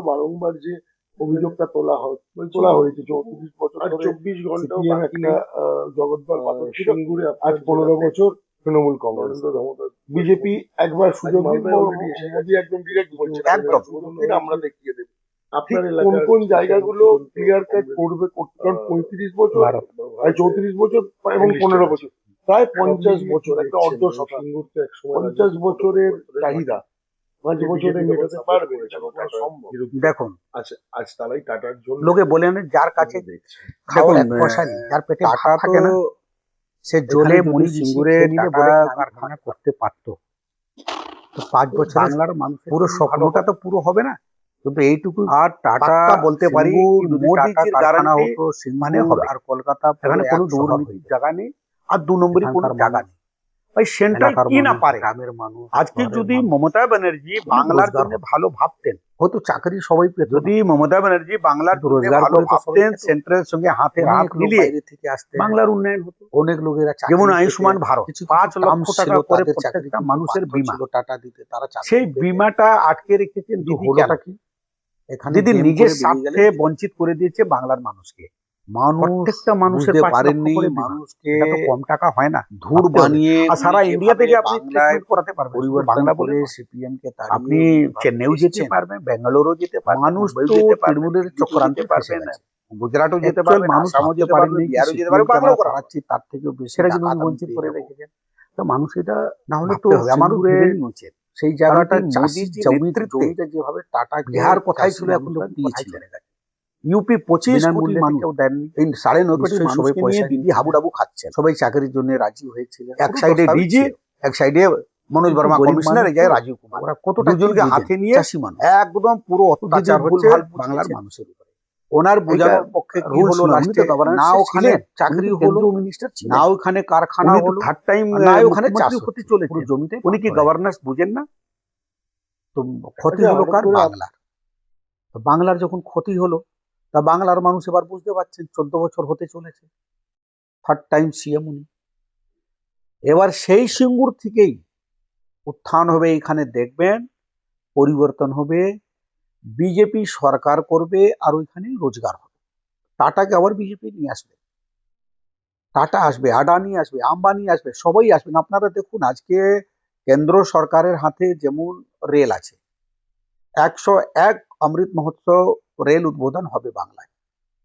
বারংবার যে অভিযোগটা তোলা হয়েছে 34 বছর ধরে 24 ঘন্টা একটা জগদ্দল পাথর সিঙ্গুরে আজ 15 বছর তৃণমূল কংগ্রেস বিজেপি একবার সুযোগ মোদী একদম ডিরেক্ট বলছে একদম আমরা দেখিয়ে দেব আপনার কোন কোন জায়গাগুলো ক্লিয়ার কাট করবে কারণ 35 বছর 34 বছর এবং 15 বছর প্রায় 50 বছর একটা অর্ধ শতাব্দী 50 বছরের চাহিদা 5 বছরে মেটাতে পারবে সম্ভব দেখুন আজ তারাই টাটার জন্য লোকে বলেন যার কাছে খাওয়ার এক পয়সা নেই যার পেটে ভাত থাকে না সে জলে মুড়ি সিঙ্গুরে টাটা কারখানা করতে পারতো। তো 5 বছর বাংলার মানুষ পুরো স্বপ্নটা তো পুরো হবে না, কিন্তু এইটুকু আর টাটা বলতে পারি মোদিজির কারখানা হতো মানে হবে। আর কলকাতা এখানে কোনো দুর্নীতির জায়গা নেই আর 2 নম্বরই কোনো জায়গা নেই। ভাই সেন্ট্রাল কি না পারে গ্রামের মানুষ। আজকে যদি মমতা ব্যানার্জি বাংলার জন্য ভালো ভাবতেন হয়তো চাকরি সবাই পেত। যদি মমতা ব্যানার্জি বাংলার রোজগার ভালো ভাবতেন সেন্ট্রালের সঙ্গে হাতে হাত মিলিয়ে থেকে আসতে বাংলার উন্নয়ন হতো। অনেক লোকেরা যেমন আয়ুষ্মান ভারত 5 লক্ষ টাকা করে প্রত্যেকটা মানুষের বীমা টাটা দিতে তারা সেই বীমাটা আটকে রেখেছেন। হলোটা কি এখানে দিদি নিজের স্বার্থে বঞ্চিত করে দিয়েছে বাংলার মানুষকে। প্রত্যেকটা মানুষের পারেননি মানুষকে কম টাকা হয় না ধুর বানিয়ে সারা ইন্ডিয়া থেকে আপনি ট্রিটমেন্ট করাতে পারবেন। বাংলা বলে সিপিএম কে আপনি চেন্নাইও যেতে পারবেন, বেঙ্গালুরুও যেতে পারবেন, মানুষ তো তৃণমূলের চক্রান্তে পারবেন, গুজরাটও যেতে পারবেন, আসামও যেতে পারবেন, বিহারও যেতে পারবেন, বাংলাও করাচ্ছি তার থেকেও বেশি সেটা যদি বঞ্চিত করে রেখেছেন তো মানুষ এটা না হলে তো আমার উচিত সেই জায়গাটা চাষির জমিটা যেভাবে টাটা বিহার কোথায় ছিল এখন তো দিয়েছিলেন ইউপি 25 কোটি মানুষ দেননি। এই 9.5 কোটি সবাই পয়সা দিয়ে হাবুডাবু খাচ্ছেন, সবাই চাকরির জন্য রাজি হয়েছিল। এক সাইডে ডিজি এক সাইডে মনোজ বর্মা কমিশনার, এক জায়গায় রাজীব কুমার, ওরা কত দুজনকে হাতে নিয়ে চাষি মানুষ একদম পুরো অত্যাচার হচ্ছে বাংলার মানুষের উপরে। ওনার বোঝানোর পক্ষে কি হলো না ওখানে চাকরি হলো মিনিস্টার ছিল না ওখানে কারখানা হলো থার্ড টাইম না ওখানে চাষ হতে চলেছে জমিতে। উনি কি গভর্নেন্স বুঝেন না? তো ক্ষতি হলো কার? বাংলার। তো বাংলার যখন ক্ষতি হলো তা বাংলার মানুষ এবার বুঝতে পারছেন 14 বছর হতে চলেছে থার্ড টাইম সিএম উনি। এবার সেই সিঙ্গুর থেকেই উত্থান হবে, এখানে দেখবেন পরিবর্তন হবে, বিজেপি সরকার করবে আর ওইখানে রোজগার হবে। টাটাকে আবার বিজেপি নিয়ে আসবে, টাটা আসবে, আদানি আসবে, আম্বানি আসবে, সবাই আসবেন। আপনারা দেখুন আজকে কেন্দ্র সরকারের হাতে যেমন রেল আছে 101 অমৃত মহোৎসব রেল উদ্বোধন হবে বাংলায়।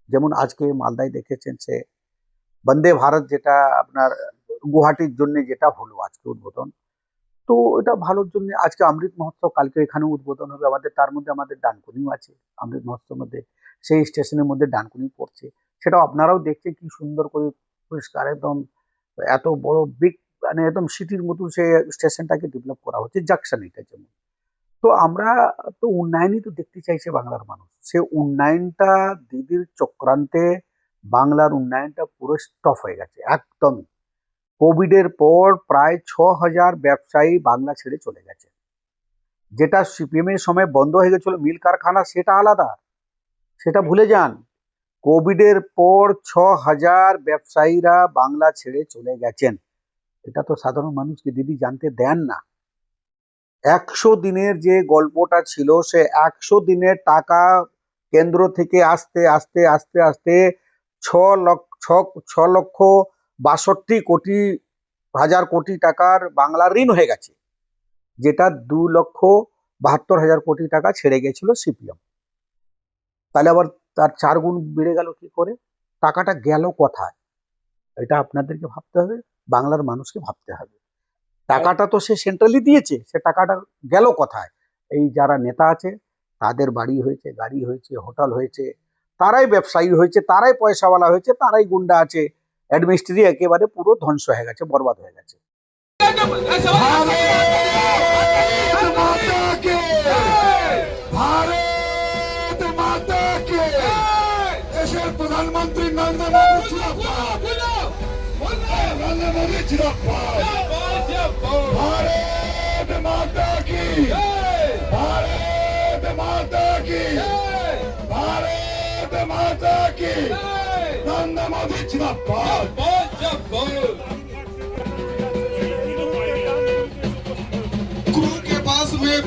যেমন আজকে মালদায় দেখেছেন সে বন্দে ভারত যেটা আপনার গুয়াহাটির জন্য যেটা হলো আজকে উদ্বোধন, তো এটা ভালোর জন্য আজকে অমৃত মহোৎসব কালকে এখানে উদ্বোধন হবে আমাদের। তার মধ্যে আমাদের ডানকুনিও আছে অমৃত মহোৎসবের মধ্যে, সেই স্টেশনের মধ্যে ডানকুনি পড়ছে, সেটাও আপনারাও দেখছেন কি সুন্দর করে পরিষ্কার একদম এত বড় বিগ মানে একদম সিটির মতো সে স্টেশনটাকে ডেভেলপ করা হচ্ছে জাংশন এটা যেমন। তো আমরা তো উন্নয়নই তো দেখতে চাইছে বাংলার মানুষ। সে উন্নয়নটা দিদির চক্রান্তে বাংলার উন্নয়নটা পুরো স্টপ হয়ে গেছে একদমই। কোভিডের পর প্রায় 6000 ব্যবসায়ী বাংলা ছেড়ে চলে গেছে। যেটা সিপিএম এর সময় বন্ধ হয়ে গেছিল মিল কারখানা সেটা আলাদা, সেটা ভুলে যান। কোভিডের পর 6000 ব্যবসায়ীরা বাংলা ছেড়ে চলে গেছেন। এটা তো সাধারণ মানুষকে দিদি জানতে দেন না। 100 দিনের যে গল্পটা ছিল সে 100 দিনের টাকা কেন্দ্র থেকে আস্তে আস্তে আস্তে আস্তে 6,62 কোটি টাকার বাংলা ঋণ হয়ে গেছে, যেটা 2,72,000 কোটি টাকা ছেড়ে গেছিল সিপিএম। তাহলে আবার তার 4 গুণ বেড়ে গেল কি করে? টাকাটা গেল কোথায়? এটা আপনাদেরকে ভাবতে হবে, বাংলার মানুষকে ভাবতে হবে। টাকাটা তো সে সেন্ট্রালি দিয়েছে, সে টাকাটা গেল কোথায়? এই যারা নেতা আছে তাদের বাড়ি হয়েছে, গাড়ি হয়েছে, হোটেল হয়েছে, তারাই ব্যবসায়ী হয়েছে, তারাই পয়সাওয়ালা হয়েছে, তারাই গুন্ডা আছে, অ্যাডমিনিস্ট্রি একেবারে পুরো ধ্বংস হয়ে গেছে, বরবাদ হয়ে গেছে। প্রধানমন্ত্রী নরেন্দ্র মোদী भारत माता की भारत माता की भारत माता की नरेंद्र मोदी जिंदाबाद। गुरु के पास में